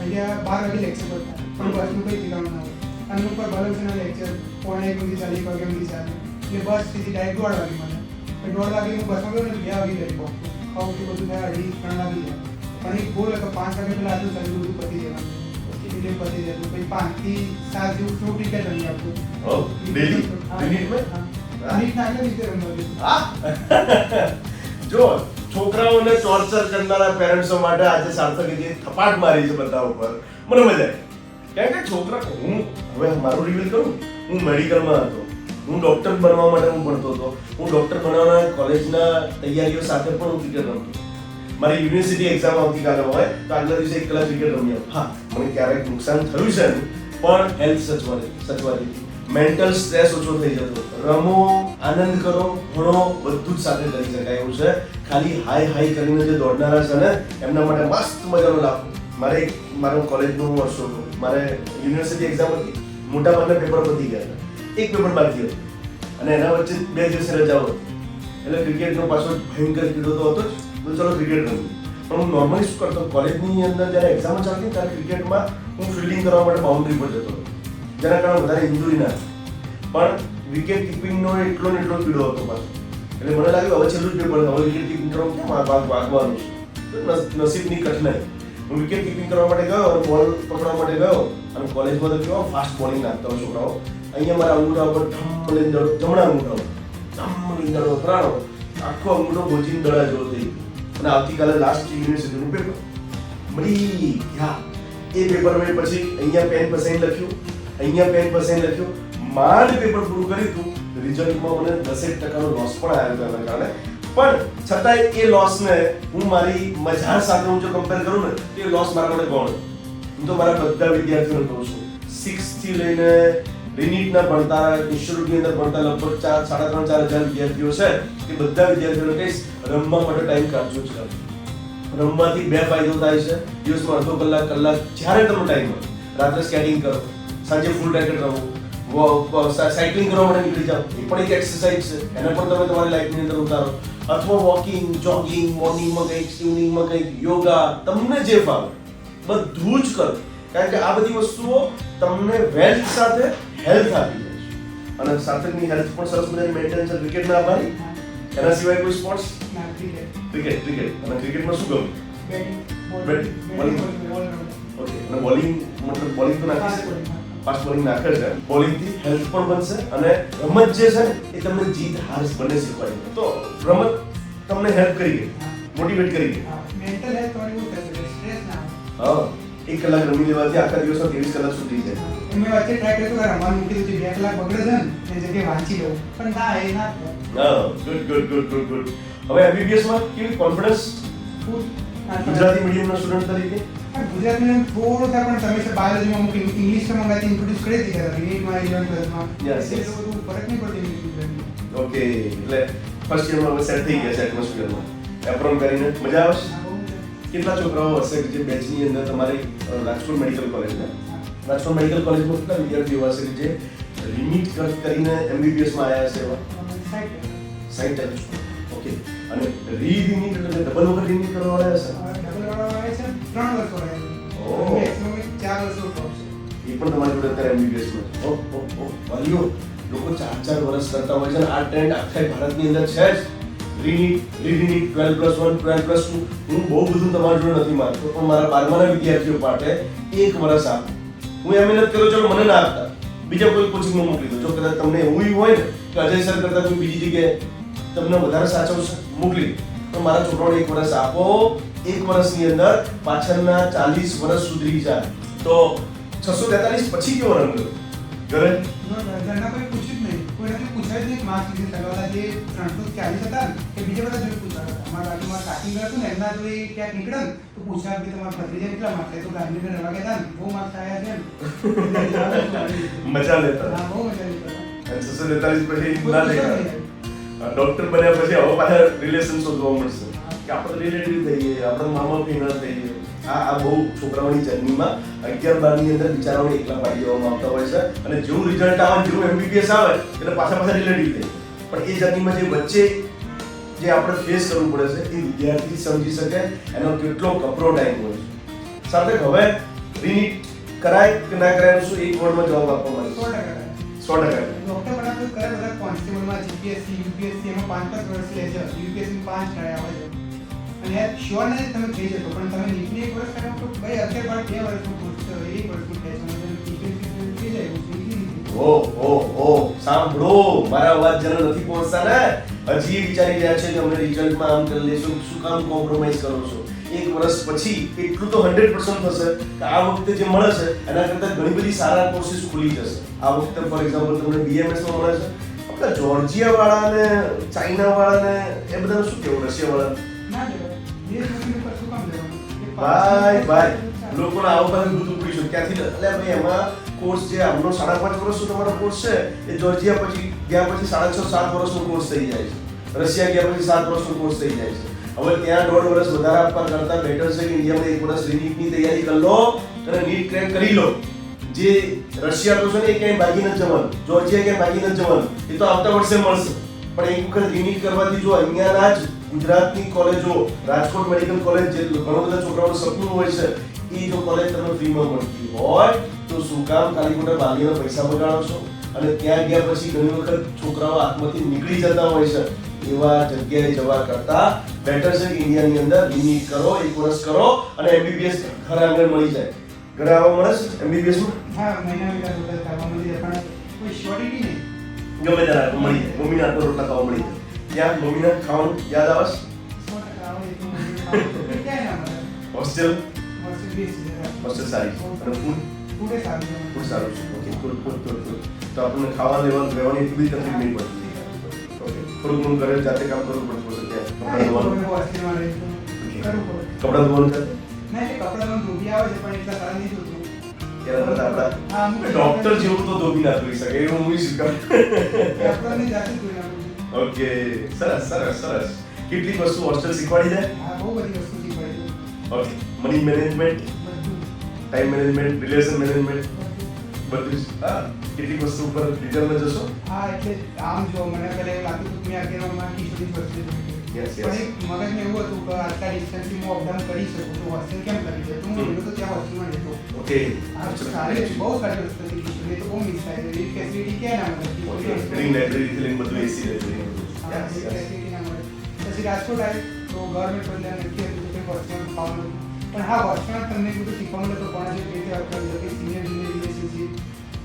અહીંયા 12 વાગે લેક્ચર કરતા, પણ બસનું કંઈ ઠેકાણું ના હોય. અમુક પર ભલે છે લેક્ચર 1:30 સુધી ચાલે, 1 વાગે સુધી ચાલે, એટલે બસ સીધી ડાયરેક્ટ 1:30 વાગે મળે. પછી 1:30 વાગે હું બસમાં ગયો ને 2 વાગે ઘરે પહોંચ્યો. ખાવું કે બધું થાય 2:30-3 વાગી જાય. પણ એક ગોલ હતો 5 વાગે પહેલા આટલું શરીર બધું પતી દેવાનું. એટલે પતી જતું. પછી 5 થી 7 જેવું થોડું ક્રિકેટ રમી આપતું. ઓ ડેલી મિનિટમાં મિનિટના આગળ રીતે રમવા હા જો છોકરાઓને ટોર્ચર કરનારા પેરેન્ટ્સો માટે આજે સાર્થકે જે થપાટ મારી છે બધા ઉપર મને મજા આવી. કારણ કે છોકરા હું હવે મારું રિવીલ કરું, હું મેડિકલમાં હતો, હું ડોક્ટર બનવા માટે હું ભણતો હતો, હું ડોક્ટર બનવાના કોલેજના તૈયારીઓ સાથે પણ હું ક્રિકેટ રમતો. મારી યુનિવર્સિટી એક્ઝામ આવતીકાલે હોય તો આગલા દિવસે 1 કલાક ક્રિકેટ રમી આવું. હા મને ક્યારેક નુકસાન થયું છે એનું, પણ હેલ્થ સચવાતી, મેન્ટલ સ્ટ્રેસ ઓછો થઈ જતો. રમો, આનંદ કરો, ભણો, બધું જ સાથે કરી શકાય એવું છે. ખાલી હાઈ કરીને જે દોડનારા છે ને એમના માટે મસ્ત મજાનો લાભ. મારો કોલેજનું વર્ષ હતું, મારે યુનિવર્સિટી એક્ઝામ હતી, મોટા ભાગના પેપર પતી ગયા હતા, એક પેપર બાકી હતું અને એના વચ્ચે 2 દિવસની રજાઓ હતી. એટલે ક્રિકેટનો પાછો ભયંકર કીડો તો હતો જ, તો ચલો ક્રિકેટ રમીએ. પણ હું નોર્મલી શું કરતો, કોલેજની અંદર જ્યારે એક્ઝામો ચાલતી ત્યારે ક્રિકેટમાં હું ફિલ્ડિંગ કરવા માટે બાઉન્ડ્રી પર જતો હતો, જેના કારણે વધારે ઇન્જુરી ના હતી. પણ વિકેટ કીપિંગનો એટલો ને એટલો કીડો હતો પાછો. એટલે મને લાગ્યું હવે છેલ્લું જ પેપર, હવે વિકેટ કીપિંગ કરવાનું કેમ વાગવાનું છે, તો નસીબની કઠિનાઈ. હું વિકેટ કીપિંગ કરવા માટે ગયો અને બોલ પકડવા માટે ગયો અને કોલેજમાં તો કેવો ફાસ્ટ બોલિંગ નાખતા હોય છોકરાઓ. અહીંયા મારા અંગૂઠા ઉપર ઠમ લઈને દડો, જમણા અંગૂઠા ઉપર ઠમ લઈને દડો ફરાણો, આખો અંગૂઠો ભોજીને દડા જેવો થઈ ગયો. અને આવતીકાલે લાસ્ટ યુનિવર્સિટીનું પેપર મળી ગયા. એ પેપર મેં પછી અહીંયા પેન પસાઈને લખ્યું, અહીંયા પેન પસાઈને લખ્યું, માંડ પેપર પૂરું કર્યું હતું. રિઝલ્ટમાં મને 10% લોસ પણ આવ્યો હતો એના કારણે. પણ છતાંય એ લોસને હું મારી મજા સાથે હું જો કમ્પેર કરું ને તો એ લોસ મારા માટે ગૌણ. હું તો મારા બધા વિદ્યાર્થીઓને કહું છું, 6 થી લઈને રિનીટના ભણતા, ઇન્સ્ટિટ્યૂટની અંદર ભણતા લગભગ 3,500-4,000 વિદ્યાર્થીઓ છે. એ બધા વિદ્યાર્થીઓને કહીશ રમવા માટે ટાઈમ કાઢજો જ કરો. રમવાથી 2 ફાયદો થાય છે. દિવસમાં અડધો કલાક જ્યારે તમને ટાઈમ હોય, રાત્રે સ્કેટિંગ કરો, સાંજે ફૂલ રેકેટ રમો, સાયકલિંગ કરવા માટે નીકળી જાઓ, એ પણ એક એક્સરસાઇઝ છે, એને પણ તમે તમારી લાઈફની અંદર ઉતારો. અથવા વોકિંગ, જોગિંગ, મોર્નિંગમાં કંઈક, ઇવનિંગમાં કંઈક, યોગા, તમને જે ફાવે બધું જ કરો. કારણ કે આ બધી વસ્તુઓ તમને વેલ્થ સાથે હેલ્થ આપી જાય છે. અને સાર્થકની હેલ્થ પણ સરસ મજાની મેન્ટેન છે. ક્રિકેટના આભારી, એના સિવાય કોઈ સ્પોર્ટ્સ? ક્રિકેટ. અને ક્રિકેટમાં શું ગમે? Batting, bowling. ઓકે. અને બોલિંગ મતલબ બોલિંગ તો નાખી શકે, ફાસ્ટ બોલિંગ નાખે છે. બોલિંગથી હેલ્થ પણ બનશે અને રમત જે છે ને એ તમને જીત હાર બંને શીખવાડી. તો રમત તમને હેલ્પ કરી ગઈ, મોટિવેટ કરી ગઈ. મેન્ટલ હેલ્થ થોડી બહુ સ્ટ્રેસ ના હા, 1 કલાક રમી લેવાથી આખા દિવસમાં 23 કલાક સુધી જાય. મેં વચ્ચે ટ્રાય કર્યો કે રમવાનું મૂકી દીધું, 2 કલાક બગડે છે ને એ જગ્યાએ વાંચી લઉં, પણ ના એ ના થાય. હા, ગુડ. હવે MBBS માં કેવી કોન્ફિડન્સ ગુજરાતી મીડિયમના સ્ટુડન્ટ તરીકે? ગુજરાતી મીડિયમ થોડું થાય, પણ તમે બાયોલોજીમાં મૂકી ઇંગ્લિશમાં મંગાતી ઇન્ટ્રોડ્યુસ કરી દીધા હતા રીડમાં 11th ક્લાસમાં. Yes. એટલે બધું ફરક નહીં પડતો ઇંગ્લિશ. ઓકે, એટલે ફર્સ્ટ યરમાં હવે સેટ થઈ ગયા છે એટમોસ્ફિયરમાં. એપ્રોન કરીને મજા આવે છે. કેટલા છોકરાઓ હશે કે જે બેચની અંદર તમારી રાજકોટ મેડિકલ કોલેજના રાજકોટ મેડિકલ કોલેજમાં કેટલા વિદ્યાર્થીઓ હશે કે જે રિનીટ કરીને MBBS માં આવ્યા છે એવા? 60%. ઓકે. અને રીરિનીટ એટલે ડબલ વખત રિનીટ કરવા આવ્યા છે? ડબલ વાળા આવે છે 3 વર્ષ વાળા. ઓહ. મેક્સિમમ 4 વર્ષ કોર્સ છે. એ પણ તમારી જોડે અત્યારે MBBS માં છે. વાલીઓ લોકો 4 વર્ષ કરતા હોય છે અને આ ટ્રેન્ડ આખા ભારતની અંદર છે જ. રીનીટ 12+1, 12+2. હું બહુ બધું તમારી જોડે નથી માનતો, પણ મારા 12માના વિદ્યાર્થીઓ માટે 1 વર્ષ આપો. હું એમ મહેનત કરું, ચલો મને ના આપતા, બીજા કોઈ કોચિંગમાં મોકલી દો. જો કદાચ તમને એવું હોય ને કે અજય સર કરતા કોઈ બીજી જગ્યાએ તમને વધારે સાચવશે, મોકલી દો. પણ મારા છોકરાઓને 1 વર્ષ આપો. 1 વર્ષની અંદર પાછળના 40 વર્ષ સુધરી જાય. તો 643 પછી કેવો રંગ ઘરે? ઘરના કોઈ પૂછ્યું જ નહીં, કોઈનાથી પૂછાયું જ નહીં. માર્ક્સ લીધે સગાવાલા જે 340 હતા ને એ બીજા બધા જોડે પૂછતા હતા. અમારા બાજુમાં કાકી હતું ને એમના જોડે ક્યાંક નીકળે ને તો પૂછ્યા કે તમારા ભત્રીજા કેટલા માર્ક્સ આવ્યા? તો ગાંધીનગર રવા ગયા હતા ને, બહુ માર્ક્સ આવ્યા છે ને. મજા લેતા. હા, બહુ મજા લેતા. 643 પછી ના દેખાય. ડોક્ટર બન્યા પછી હવે પાછા રિલેશન શોધવા મળશે કે આપણે રિલેટિવ થઈએ, આપણે મામા ફીના થઈએ. આ બહુ છોકરાઓની જર્નીમાં 11-12 ની અંદર બિચારાઓને એકલા પાડી દેવામાં આવતા હોય છે. અને જેવું રિઝલ્ટ આવે, જેવું MBBS આવે એટલે પાછા રિલેટિવ થાય. પણ એ જર્નીમાં જે વચ્ચે જે આપણે ફેસ કરવું પડે છે એ વિદ્યાર્થી સમજી શકે એનો કેટલો કપરો ટાઈમ હોય છે. સાથે હવે રીનીટ કરાય કે ના કરાય શું એક વર્ડમાં જવાબ આપવા માંગુ? 100%. 100%. ડોક્ટર બનાવતા તો કરે બધા કોન્સ્ટેબલમાં જીપીએસસી યુપીએસસી એમાં 5-5 વર્ષ લે છે, યુપીએસસી 5 ટ્રાય આવે છે. અને યાર શ્યોર નથી તમે થઈ જશો, પણ તમે નીટની 1 વર્ષ કરાવો તો ભાઈ અત્યારે પણ 2 વર્ષનો કોર્સ છે, 1 વર્ષનું ટેસ્ટ છે, નીટની થઈ જાય એવું છે. ઓ સાંભળો, મારા અવાજ જરા નથી પહોંચતા ને, હજી વિચારી રહ્યા છે કે અમે રિઝલ્ટમાં આમ કરી લેશું, શું કામ કોમ્પ્રોમાઇઝ કરો છો? 1 વર્ષ પછી એટલું તો 100% થશે કે આ વખતે જે મળે છે એના કરતાં ઘણી બધી સારા કોર્સિસ ખુલી જશે. આ વખતે ફોર એક્ઝામ્પલ તમને BMS માં મળે છે, આપણા જોર્જિયા વાળા ને ચાઇના વાળા ને એ બધાનું શું કેવું, રશિયા વાળા ના જવાય, જે નોકરી પર શું કામ જવાનું? ભાઈ લોકોને આવું બધું બધું પૂછ્યું ક્યાંથી એટલે ભાઈ એમાં કોર્સ જે આપણો 5.5 વર્ષનો તમારો કોર્સ છે એ જોર્જિયા પછી ગયા પછી 6.5-7 વર્ષનો કોર્સ થઈ જાય છે, રશિયા ગયા પછી 7 વર્ષનો કોર્સ થઈ જાય છે. હવે ત્યાં 1.5 વર્ષ વધારે આપવા કરતા બેટર છે કે ઇન્ડિયામાં 1 વર્ષ નીટની તૈયારી કરી લો અને નીટ ક્રેક કરી લો. જે રશિયા તો છે ને એ ક્યાંય ભાગી નથી જવાનું, જોર્જિયા ક્યાંય ભાગી નથી જવાનું, એ તો આવતા વર્ષે મળશે. પણ એક વખત રીનીટ કરવાથી જો અહીંયાના જ ગુજરાતની કોલેજો, રાજકોટ મેડિકલ કોલેજ જે ઘણા બધા છોકરાઓનું સપનું હોય છે એ જો કોલેજ તમને ફ્રીમાં મળતી હોય તો શું કામ ખાલી ખોટા ભાગીને પૈસા બગાડો છો? અને ત્યાં ગયા પછી ઘણી વખત છોકરાઓ આત્મહત્યાથી નીકળી જતા હોય છે. એવા જગ્યાએ જવા કરતા બેટર છે કે ઇન્ડિયાની અંદર રીનીટ કરો, 1 વર્ષ કરો અને MBBS ઘરે આગળ મળી જાય. ઘરે આવવા મળે છે MBBS માં? હા, મહિના ટોટલ ખાવા મળી જાય, પણ કોઈ શ્યોરિટી નહીં. ગમે ત્યારે મળી જાય, મમ્મીના હાથનો રોટલા ખાવા મળી જાય. ત્યાં મમ્મીના ખાવાનું યાદ આવે છે? 100% આવે એટલું મળી જાય. ક્યાંય ના મળે. હોસ્ટેલ હોસ્ટેલ બેસ્ટ છે. હોસ્ટેલ સારી છે અને ફૂડે સારું છે. ફૂડ સારું છે. Okay, good. તો આપણને ખાવા લેવાનું રહેવાની એટલી બધી તકલીફ નહીં પડતી. ઓકે, થોડું ઘણું ઘરે જાતે કામ કરવું પડતું હશે ત્યાં. હા, કપડાં ધોવાનું, હોસ્ટેલમાં રહીશું. કરવું પડે. કપડાં ધોવાનું છે ના, એટલે કપડાં તો ધોબી આવે છે, પણ એટલા સારા નહીં ધોતું. ત્યારે બધા હા, આપણા અમુક ડોક્ટર જેવું તો ધોબી ના ધોઈ શકે એવું હું શીખમ. કપડાંની જાતે જ ધોઈ નાખું છું. ઓકે, સરસ. કેટલીક વસ્તુ હોસ્ટેલ શીખવાડી જાય? હા, બહુ બધી વસ્તુ શીખવાડી છે. ઓકે, મની મેનેજમેન્ટ, બધું. ટાઈમ મેનેજમેન્ટ, રિલેશન મેનેજમેન્ટ, બધું જ. હા, કેટલીક વસ્તુ ઉપર ડિટેલમાં જશો? હા, એટલે આમ જો મને પહેલા એવું લાગતું હતું કે મેં 11માં કિશોરી વસ્તુ જોઈ. Yes. પણ એક મગજમાં એવું હતું કે આટલા ડિસ્ટન્સથી હું અપડાઉન કરી શકું તો હોસ્ટેલ કેમ કરી છે, તો હું ગયો તો ત્યાં હોસ્ટેલમાં રહેતો. ઓકે, આ સારી બહુ સારી વસ્તુ હતી કિશોરી, તો બહુ મિસ થાય છે. એ ફેસિલિટી ક્યાં ના મળે? ઓકે, ગ્રીન લાઇબ્રેરી થી લઈને બધું એસી લાઇબ્રેરી. હા, એ ફેસિલિટી ના મળે. પછી રાજકોટ આવ્યું તો ગવર્મેન્ટ બદલ્યા નથી હતું કે હોસ્ટેલમાં ખાવાનું. પણ હા, હોસ્ટેલમાં તમને બધું શીખવાનું તો પણ જે રીતે આપણે સિનિયર રિલેશનશીપ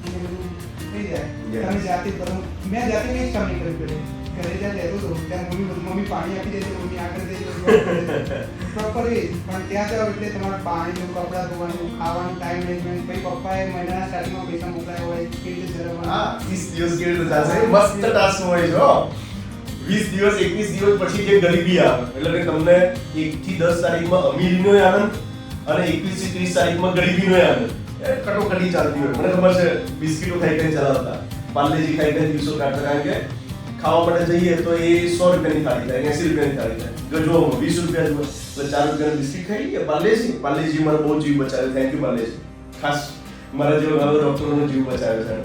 એ બધું થઈ જાય. તમે જાતે બધું મેં જાતે કંઈ જ કામ નહીં કર્યું પહેલે. ઘરે જ્યાં રહેતો હતો ત્યાં મમ્મી પાણી આપી દેતી, મમ્મી આ કરી દેતી, પ્રોપર એ. પણ ત્યાં જાઓ એટલે તમારે પાણીનું, કપડાં ધોવાનું, ખાવાનું, ટાઈમ મેનેજમેન્ટ. પછી પપ્પાએ મહિનાના સ્ટાર્ટિંગમાં પૈસા મોકલાયા હોય કેવી રીતે જરવાનું. હા, 30 દિવસ કેવી રીતે ચાલશે? મસ્ત ટાસ્ક હોય છે હો. 20 દિવસ 21 દિવસ પછી જે ગરીબી આવે એટલે કે તમને 1 થી 10 તારીખમાં અમીરીનો આનંદ અને 21 થી 30 તારીખમાં ગરીબીનો આનંદ. એ કટોકટી ચાલતી હોય. મને ખબર છે બિસ્કિટો ખાઈ ચલાવતા, પાર્લેજી ખાઈ દિવસો કાઢતા, કારણ કે ખાવા માટે જઈએ તો એ 100 રૂપિયાની થાળી થાય, 80 રૂપિયાની થાળી થાય. ગજવો 20 રૂપિયા એટલે 4 રૂપિયાનું બિસ્કિટ ખાઈ કે પાર્લેજી મારો બહુ જીવ બચાવ્યો. Thank you Parle-G. ખાસ મારા જેવા ઘણા ડોક્ટરોનો જીવ બચાવ્યો છે.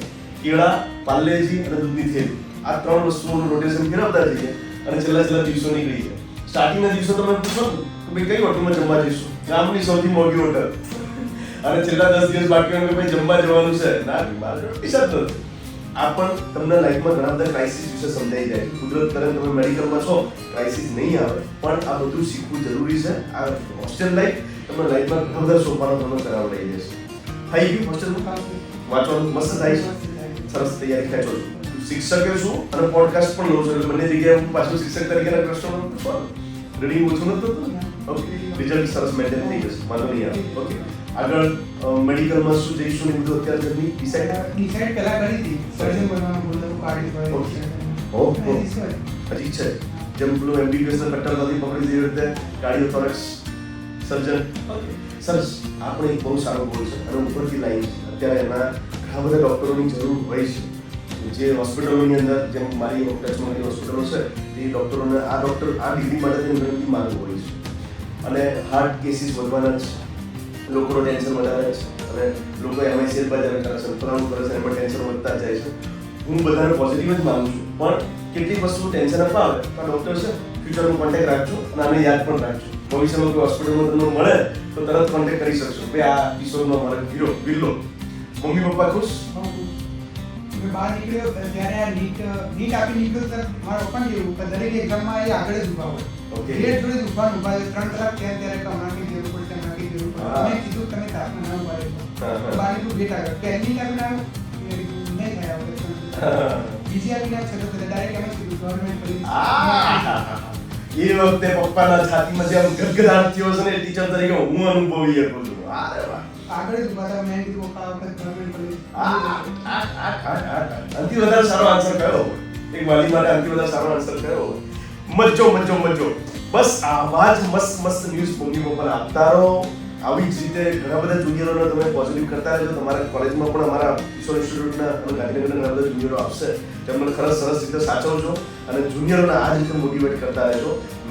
કેળા, પાર્લેજી અને દૂધની થેલી, આ 3 વસ્તુઓનું રોટેશન ફેરવતા જઈએ અને છેલ્લા દિવસો નીકળી જાય. સ્ટાર્ટિંગના દિવસો તમે પૂછો કે ભાઈ કઈ હોટલમાં જમવા જઈશું, ગામની સૌથી મોટી હોટલ, અને છેલ્લા 10 દિવસ બાકી હોય કે ભાઈ જમવા જવાનું છે, ના મારે પૈસા જ નથી. આ પણ તમને લાઈફમાં ઘણા બધા ક્રાઇસિસ વિશે સમજાઈ જાય. કુદરત કરે તમે મેડિકલમાં છો, ક્રાઇસિસ નહીં આવે, પણ આ બધું શીખવું જરૂરી છે. આ હોસ્ટેલ લાઈફ તમને લાઈફમાં ઘણા બધા સોપાનો તમને કરાવડાવી દેશે. થઈ ગયું હોસ્ટેલમાં વાંચવાનું મસ્ત થાય છે, સરસ તૈયારી ખેંચો છો. શિક્ષકે શું અને પોડકાસ્ટ પણ લો છો એટલે બંને જગ્યાએ હું પાછું શિક્ષક તરીકેના પ્રશ્નો રીડિંગ ઓછું નતું. ઓકે, રિઝલ્ટ સરસ મેન્ટેન થઈ જશે, વાંધો નહીં આવે. ઓકે, આગળ મેડિકલમાં શું જઈશું ને બધું અત્યારે જલ્દી ડિસાઈડ પહેલા કરી હતી, સર્જન બનવાનું બોલતો કાર્ડિયો. ઓકે, હજી છે જેમ પેલું MBBS ના કટ્ટર નથી પકડી જેવી રીતે કાર્ડિયોથોરેક્સ સર્જન. સરસ, આ પણ એક બહુ સારો ગોલ છે અને ઉપરથી લાઈન છે. અત્યારે એના ઘણા બધા ડોક્ટરોની જરૂર હોય છે. જે હોસ્પિટલોની અંદર જેમ મારી ટચમાં હોસ્પિટલો છે તે ડોક્ટરોને આ ડિગ્રી માટે ઘણી માંગ હોય છે અને હાર્ટ કેસીસ વધવાના છે, લોકોનો ટેન્શન વધારે છે અને લોકો એમાં શેરબજાર કરે છે, ફલાણું કરે છે, એમાં ટેન્શન વધતા જાય છે. હું બધાને પોઝિટિવ જ માનું છું, પણ કેટલીક વસ્તુ ટેન્શન અપાવે તો ડૉક્ટર છે ફ્યુચરનો કોન્ટેક્ટ રાખજો અને આને યાદ પણ રાખજો. ભવિષ્યમાં કોઈ હોસ્પિટલમાં તમને મળે તો તરત કોન્ટેક્ટ કરી શકશો. ભાઈ આ કિશોરનો મારો હીરો વિલ્લો. મમ્મી પપ્પા ખુશ? મેં બહાર નીકળ્યો ત્યારે આ નીટ આપી નીકળ્યો ત્યારે મારા પપ્પાને કેવું કે દરેક એક્ઝામમાં એ આગળ જ ઊભા હોય Okay. ગેટ જોડે જ ઊભા 3 કલાક થયા ત્યારે કે હમણાં કઈ જરૂર પડશે હમણાં કઈ જરૂર પડશે હા. મેં કીધું તમે તાપમાં ના ઊભા રહેશો હા, હા. બહાર નીકળ્યું ગેટ આગળ પહેલી આપીને આવ્યો મેં કીધું નહીં થાય આ વખતે બીજી આપીને આવ્યો છેલ્લો ડાયરેક્ટ એમ જ કીધું ગવર્મેન્ટ પોલીસ એ વખતે પપ્પાના છાતીમાં જે આમ ગદગદાટ થયો છે ને ટીચર તરીકે હું અનુભવી શકું છું. અરે વાહ. આગળ જ ઊભા હતા મેં કીધું પપ્પા આ વખત ગવર્મેન્ટ પોલીસ અંતિ વધારે સારો આન્સર કયો એક વાલી માટે અંતિ વધારે સારો આન્સર કયો મજો બસ આવા જ મસ્ત ન્યૂઝ મમ્મી પપ્પાને આપતા રહો. આવી જ રીતે ઘણા બધા જુનિયરોને તમે પોઝિટિવ કરતા રહેજો. તમારા કોલેજમાં પણ અમારા કિશોર ઇન્સ્ટિટ્યૂટના અને ગાંધીનગરના ઘણા બધા જુનિયરો આપશે તેમને સરસ રીતે સાચવજો અને જુનિયરોને આ જ રીતે મોટિવેટ કરતા રહેજો.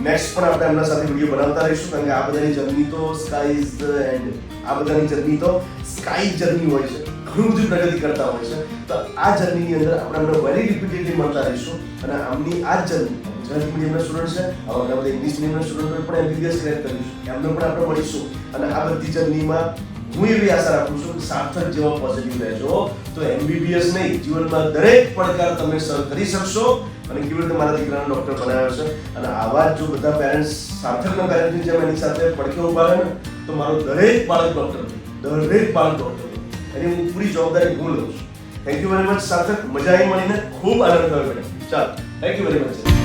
નેક્સ્ટ પણ આપણે એમના સાથે વિડીયો બનાવતા રહીશું કારણ કે આ બધાની જર્ની તો સ્કાય ઇઝ ધ એન્ડ. આ બધાની જર્ની તો સ્કાય જર્ની હોય છે, ઘણું બધું પ્રગતિ કરતા હોય છે. તો આ જર્નીની અંદર આપણે એમને વેરી રિપીટેડલી મળતા રહીશું અને આમની આ જ જર્ની ગુજરાતી મીડિયમના સ્ટુડન્ટ છે, આવા ઘણા બધા ઇંગ્લિશ મીડિયમના સ્ટુડન્ટો પણ MBBS ક્રેક કરીશું, એમને પણ આપણે મળીશું અને આ બધી જર્નીમાં હું એવી આશા રાખું છું કે સાર્થક જેવા પોઝિટિવ રહેજો તો MBBS નહીં જીવનમાં દરેક પડકાર તમે સર કરી શકશો. અને કેવી રીતે મારા દીકરાને ડોક્ટર બનાવ્યો છે અને આવા જ જો બધા પેરેન્ટ્સ સાર્થકના પેરેન્ટ્સની જેમ એની સાથે પડકે ઉભા રહે ને તો મારો દરેક બાળક ડોક્ટર એની હું પૂરી જવાબદારી હું લઉં છું. થેન્ક યુ વેરી મચ સાર્થક, મજા આવી મળીને, ખૂબ આનંદ થયો બેટા. ચાલો, થેન્ક યુ વેરી મચ.